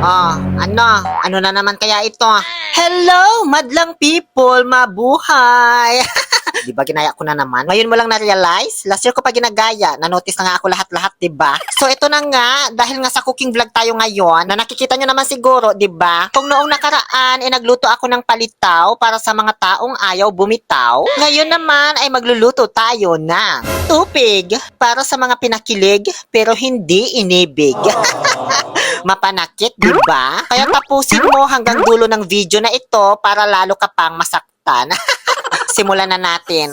Ano? Ano na naman kaya ito? Hello, madlang people, mabuhay! Di ba ginaya ko na naman? Ngayon mo lang na-realize? Last year ko pa ginagaya. Na-notice na nga ako lahat-lahat, di ba? So ito na nga, dahil nga sa cooking vlog tayo ngayon, na nakikita nyo naman siguro, di ba? Kung noong nakaraan, nagluto ako ng palitaw para sa mga taong ayaw bumitaw. Ngayon naman ay magluluto tayo ng tupig para sa mga pinakilig pero hindi inibig. Mapanakit, di ba? Kaya tapusin mo hanggang dulo ng video na ito para lalo ka pang masaktan. Simulan na natin.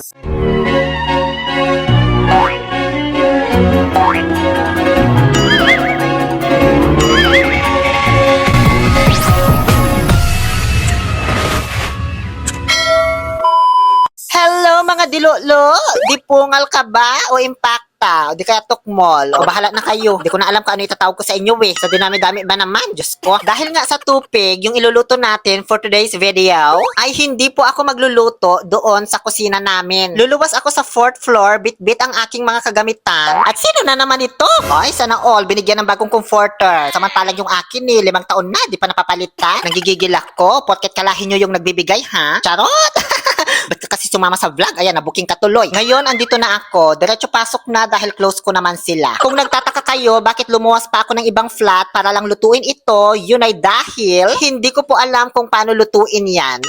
Hello mga dilolo! Dipungal ka ba o impacta? O di kaya tukmol? O bahala na kayo. Di ko na alam kung ano itatawag ko sa inyo Sa dinami-dami ba naman? Diyos ko. Dahil nga sa tupig, yung iluluto natin for today's video, ay hindi po ako magluluto doon sa kusina namin. Luluwas ako sa 4th floor, bit-bit ang aking mga kagamitan. At sino na naman ito? Ay, sana all, binigyan ng bagong comforter. Samantalang yung akin 5 taon na, di pa napapalitan. Nagigigil ako, porket kalahin nyo yung nagbibigay, ha? Charot! Ba't ka kasi sumama sa vlog? Ayan, nabuking ka tuloy. Ngayon, andito na ako. Diretso pasok na dahil close ko naman sila. Kung nagtataka kayo, bakit lumuwas pa ako ng ibang flat para lang lutuin ito, yun ay dahil hindi ko po alam kung paano lutuin yan.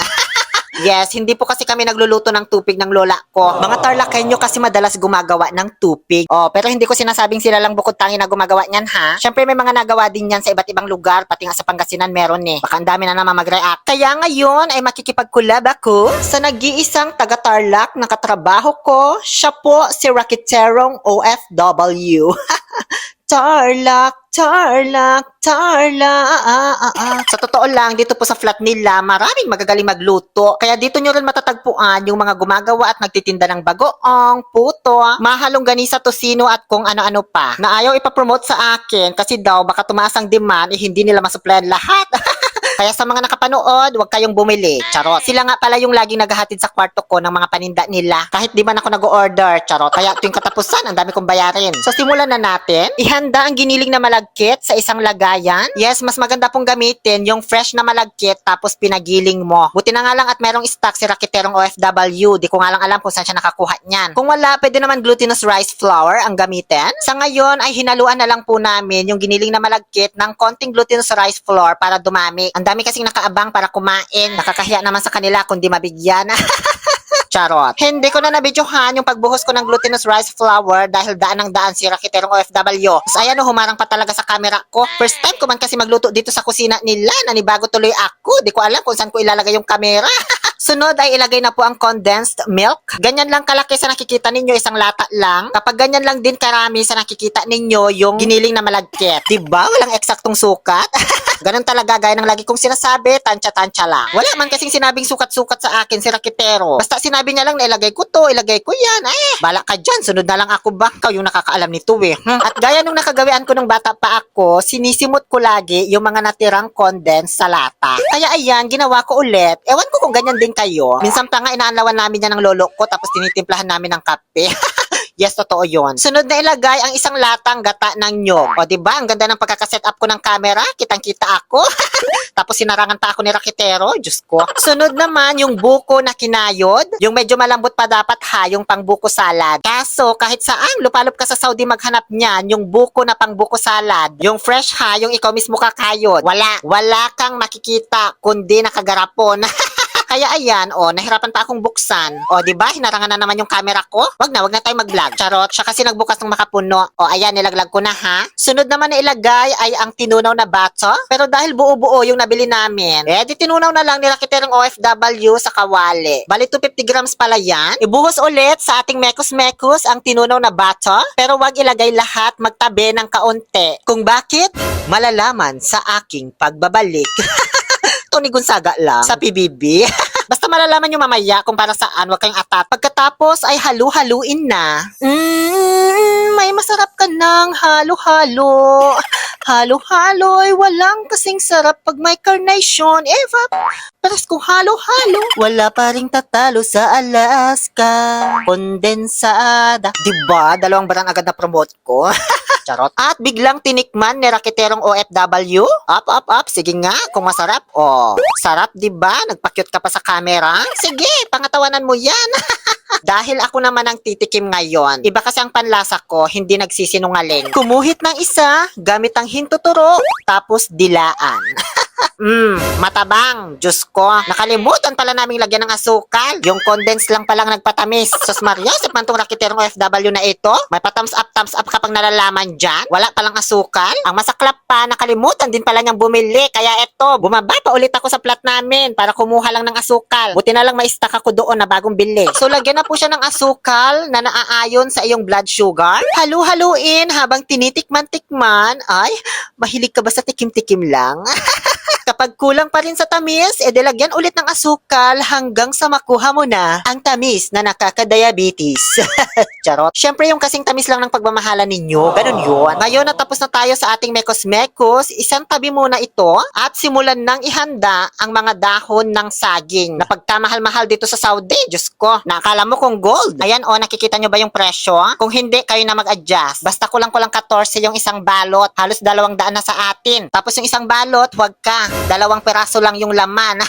Yes, hindi po kasi kami nagluluto ng tupig ng lola ko. Mga Tarlakenyo kasi madalas gumagawa ng tupig. Pero hindi ko sinasabing sila lang bukod tangi na gumagawa niyan ha. Syempre may mga nagawa din yan sa iba't ibang lugar, pati nga sa Pangasinan meron Baka ang dami na naman mag-react. Kaya ngayon ay makikipag-collab ako sa nag-iisang taga-Tarlac na katrabaho ko. Siya po si Rakiterong OFW. Tarlac, Tarlac, Tarlac. Sa totoo lang, dito po sa flat nila, maraming magagaling magluto. Kaya dito nyo rin matatagpuan yung mga gumagawa at nagtitinda ng bagoong, puto, mahalong ganisa, tosino at kung ano-ano pa. Na ayaw ipapromote sa akin kasi daw baka tumaas ang demand, hindi nila masuplayan lahat. Kaya sa mga nakapanood, huwag kayong bumili. Charot. Sila nga pala yung laging naghahatid sa kwarto ko ng mga paninda nila. Kahit di man ako nag-order. Charot. Kaya tuwing katapusan, ang dami kong bayarin. So simulan na natin. Ihanda ang giniling na malagkit sa isang lagayan. Yes, mas maganda pong gamitin yung fresh na malagkit tapos pinagiling mo. Buti na nga lang at merong stock si Rakiterong OFW. Di ko nga lang alam kung saan siya nakakuha niyan. Kung wala, pwede naman glutinous rice flour ang gamitin. Sa ngayon ay hinaluan na lang po namin yung giniling na malagkit ng konting glutinous rice flour para dumami. Ang dami kasing nakaabang para kumain. Nakakahiya naman sa kanila kundi mabigyan. Charot. Hindi ko na nabidyohan yung pagbuhos ko ng glutinous rice flour dahil daan ng daan si Rakiterong OFW. So ayan humarang pa talaga sa camera ko. First time ko man kasi magluto dito sa kusina nila. Nanibago tuloy ako. Di ko alam kung saan ko ilalagay yung camera. Sunod ay ilagay na po ang condensed milk. Ganyan lang kalaki sa nakikita ninyo, isang lata lang. Kapag ganyan lang din karami sa nakikita ninyo yung giniling na malagkit. Diba? Walang eksaktong sukat. Ganun talaga, gaya ng lagi kong sinasabi, tansya-tansya lang. Wala man kasing sinabing sukat-sukat sa akin si Rakitero. Basta sinabi niya lang na ilagay ko to, ilagay ko yan. Bala ka dyan, sunod na lang ako ba? Ikaw yung nakakaalam nito At gaya nung nakagawian ko nung bata pa ako, sinisimot ko lagi yung mga natirang condensed sa lata. Kaya ayan, ginawa ko ulit. Ewan ko kung ganyan din kayo. Minsan pa nga inaanlawan namin yan ng lolo ko tapos tinitimplahan namin ng kape. Yes, totoo yun. Sunod na ilagay ang isang latang gata ng nyog. O diba, ang ganda ng pagkakaset up ko ng camera. Kitang-kita ako. Tapos sinarangan pa ako ni Rakitero. Diyos ko. Sunod naman yung buko na kinayod. Yung medyo malambot pa dapat yung pang buko salad. Kaso kahit saan, lupalop ka sa Saudi maghanap niyan, yung buko na pang buko salad. Yung fresh yung ikaw mismo kakayod. Wala kang makikita kundi nakagarapon. Kaya ayan, nahirapan pa akong buksan. Diba? Hinarangan na naman yung camera ko. Wag na tayo mag-vlog. Charot. Siya kasi nagbukas ng makapuno. Ayan, nilaglag ko na ha. Sunod naman na ilagay ay ang tinunaw na bato. Pero dahil buo-buo yung nabili namin, di tinunaw na lang ni Rakiterong OFW sa kawali. Bali 250 grams pala yan. Ibuhos ulit sa ating mekos-mekos ang tinunaw na bato. Pero wag ilagay lahat, magtabi ng kaunti. Kung bakit? Malalaman sa aking pagbabalik. Tony Gonzaga lang sa PBB. Basta malalaman nyo mamaya kung para saan, wag kayong atat. Pagkatapos ay halu-haluin na. May masarap ka ng halo-halo. Halo-halo ay walang kasing sarap pag may carnation. Eva, paras kung halo-halo. Wala pa ring tatalo sa Alaska. Kondensada. Diba? Dalawang barang agad na promote ko. Charot. At biglang tinikman ni rakiterong OFW. Up. Sige nga, kung masarap. Oh, sarap, diba? Nagpa-cute ka pa sa camera. Sige, pangatawanan mo yan. Dahil ako naman ang titikim ngayon. Iba kasi ang panlasa ko, hindi nagsisinungaling. Kumuhit ng isa, gamit ang hintuturo, tapos dilaan. Matabang. Diyos ko. Nakalimutan pala naming lagyan ng asukal. Yung condense lang palang nagpatamis. Sus Maria, sa pantong rakiterong OFW na ito, may pa-thumbs up kapag nalalaman dyan. Wala palang asukal. Ang masaklap pa, nakalimutan din pala niyang bumili. Kaya eto, bumaba pa ulit ako sa plat namin para kumuha lang ng asukal. Buti na lang may stock ako doon na bagong bili. So lagyan na po siya ng asukal na naaayon sa iyong blood sugar. Halu-haluin habang tinitikman-tikman. Ay, mahilig ka ba sa tikim-tikim lang? Kapag kulang pa rin sa tamis, lagyan ulit ng asukal hanggang sa makuha mo na ang tamis na nakaka-diabetes. Charot. Siyempre yung kasing tamis lang ng pagmamahalan ninyo. Ganun yun. Ngayon natapos na tayo sa ating mekos-mekos, isang tabi muna ito at simulan nang ihanda ang mga dahon ng saging na pagkamahal-mahal dito sa Saudi. Diyos ko, nakala mo kung gold. Ayan o, nakikita nyo ba yung presyo? Kung hindi, kayo na mag-adjust. Basta kulang-kulang 14 yung isang balot. Halos 200 na sa atin. Tapos yung isang balot, huwag ka. 2 piraso lang yung laman.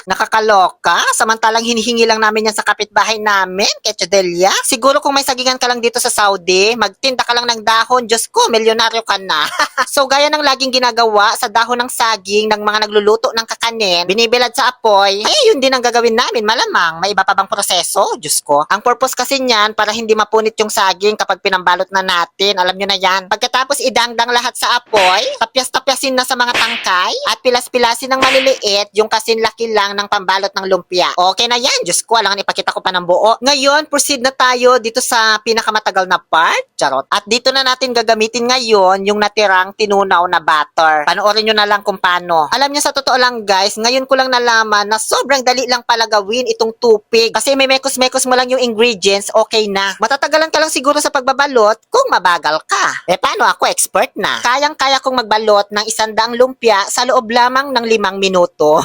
Nakakaloka. Samantalang hinihingi lang namin yan sa kapitbahay namin, Ketchadelia. Siguro kung may sagingan ka lang dito sa Saudi, magtinda ka lang ng dahon, Diyos ko, milyonaryo ka na. So gaya ng laging ginagawa sa dahon ng saging ng mga nagluluto ng kakanin, binibilad sa apoy, yun din ang gagawin namin, malamang. May iba pa bang proseso? Diyos ko. Ang purpose kasi niyan, para hindi mapunit yung saging kapag pinambalot na natin. Alam nyo na yan. Pagkatapos idangdang lahat sa apoy, tapyas-tapyasin na sa mga tangkay, at pilas-pilasin ng maliliit, yung kasin laki lang ng pambalot ng lumpia. Okay na yan. Diyos ko, alangan ipakita ko pa ng buo. Ngayon, proceed na tayo dito sa pinakamatagal na part. Charot. At dito na natin gagamitin ngayon yung natirang tinunaw na butter. Panoorin nyo na lang kung paano. Alam nyo, sa totoo lang guys, ngayon ko lang nalaman na sobrang dali lang pala gawin itong tupig. Kasi may mekos-mekos mo lang yung ingredients, okay na. Matatagalan ka lang siguro sa pagbabalot kung mabagal ka. Paano ako? Expert na. Kayang-kaya kong magbalot ng 100 lumpia sa loob lamang ng 5 minuto.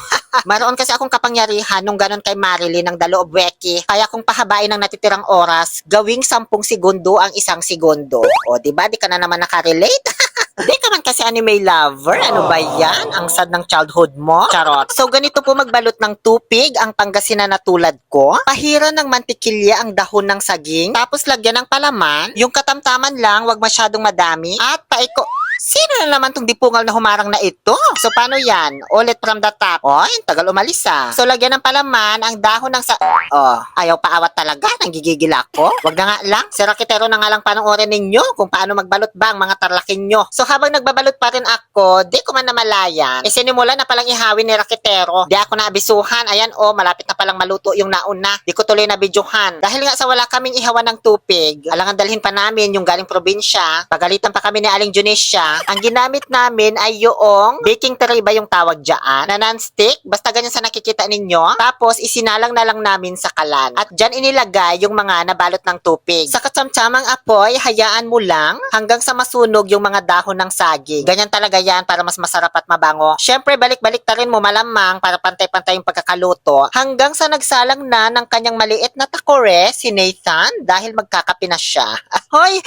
Maroon kasi akong kapangyarihan nung ganon kay Marilyn ng Daloob Weki. Kaya kung pahabain ng natitirang oras, gawing 10 segundo ang 1 segundo. O, diba? Di ka na naman nakarelate? Di ka man kasi anime lover. Ano ba yan? Ang sad ng childhood mo? Charot. So, ganito po magbalot ng tupig ang Pangasinan na tulad ko. Pahiran ng mantikilya ang dahon ng saging. Tapos lagyan ng palaman. Yung katamtaman lang, wag masyadong madami. At paiko... Sino na naman tong dipungal na humarang na ito? So, paano yan? Ulit from the top. Oy, tagal umalis ah. So, lagyan ng palaman ang dahon ng ayaw paawat talaga. Nanggigigil ako. Wag na nga lang. Si Rakitero na nga lang panoorin ninyo kung paano magbalot ba ang mga tarlakin nyo. So, habang nagbabalot pa rin ako, di ko man namalayan. Sinimula na palang ihawin ni Rakitero. Di ako naabisuhan. Ayan malapit na palang maluto yung nauna. Di ko tuloy na videohan. Dahil nga sa wala kaming ihawan ng tupig, alangan dalhin pa namin yung galing probinsya. Pagalitan pa kami ni Aling Junisha. Ang ginamit namin ay yung baking tray ba yung tawag dyan? Na non-stick. Basta ganyan sa nakikita ninyo. Tapos, isinalang na lang namin sa kalan. At dyan inilagay yung mga nabalot ng tupig. Sa katsamtsamang apoy, hayaan mo lang hanggang sa masunog yung mga dahon ng saging. Ganyan talaga yan para mas masarap at mabango. Syempre, balik-balik ta rin mo malamang para pantay-pantay yung pagkakaluto. Hanggang sa nagsalang na ng kanyang maliit na takore, si Nathan, dahil magkakape na siya. Hoy,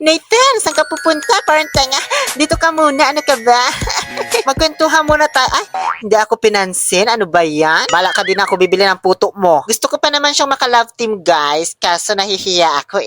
Nathan, saan ka pupunta? Parang tanga. Dito ka muna, ano ka ba? Magkwentuhan muna tayo. Ay, hindi ako pinansin. Ano ba yan? Bala ka din ako bibili ng puto mo. Gusto ko pa naman siyang maka-love team, guys. Kaso nahihiya ako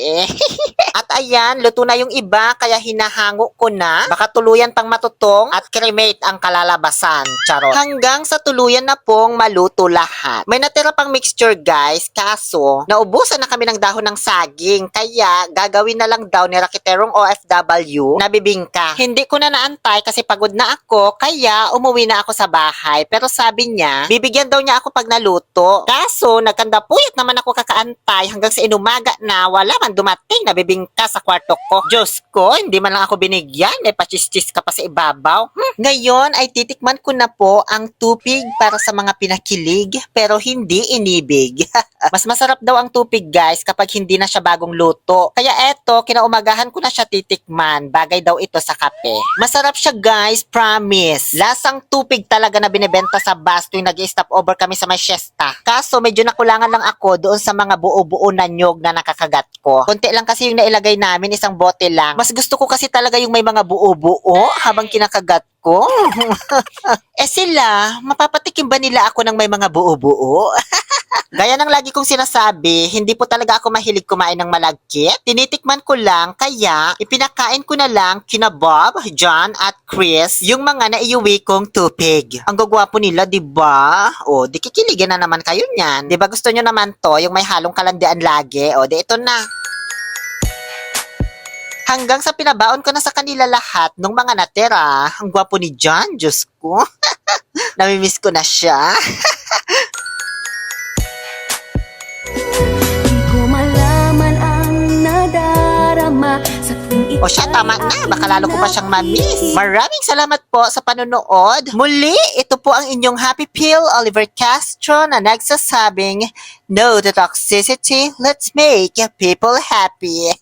At ayan, luto na yung iba, kaya hinahango ko na. Baka tuluyan pang matutong at cremate ang kalalabasan. Charot. Hanggang sa tuluyan na pong maluto lahat. May natira pang mixture, guys. Kaso, naubusan na kami ng dahon ng saging. Kaya, gagawin na lang daw ni Rakiterong OFW na bibingka. Hindi ko na naantay kasi pagod na ako, kaya umuwi na ako sa bahay. bahay. Pero sabi niya, bibigyan daw niya ako pag naluto. Kaso, nagkandapuyat naman ako kakaantay hanggang sa inumaga na wala man dumating na bibingka sa kwarto ko. Diyos ko, hindi man lang ako binigyan. May pachis-chis ka pa sa ibabaw. Ngayon ay titikman ko na po ang tupig para sa mga pinakilig pero hindi inibig. Mas masarap daw ang tupig guys kapag hindi na siya bagong luto. Kaya eto, kinaumagahan ko na siya titikman. Bagay daw ito sa kape. Masarap siya guys, promise. Lasang tupig talaga na binebenta sa bus tuwing nag-stop over kami sa may siesta. Kaso medyo nakulangan lang ako doon sa mga buo-buo na nyog na nakakagat ko. Konti lang kasi yung nailagay namin, isang bote lang. Mas gusto ko kasi talaga yung may mga buo-buo habang kinakagat ko. Sila, mapapatikim ba nila ako ng may mga buo-buo? Gaya ng lagi kong sinasabi, hindi po talaga ako mahilig kumain ng malagkit. Tinitikman ko lang, kaya ipinakain ko na lang kina Bob, John at Chris yung mga naiuwi kong tupig. Ang gagwapo nila, di ba? O, di kikiligin na naman kayo niyan. Di ba gusto nyo naman to, yung may halong kalandian lagi? O, di ito na. Hanggang sa pinabaon ko na sa kanila lahat nung mga natira. Ang gwapo ni John, Diyos ko. Namimiss ko na siya. O siya, tama na. Baka lalo ko pa siyang mamiss. Maraming salamat po sa panonood. Muli, ito po ang inyong Happy Pill, Oliver Castro, na nagsasabing, no to toxicity, let's make people happy.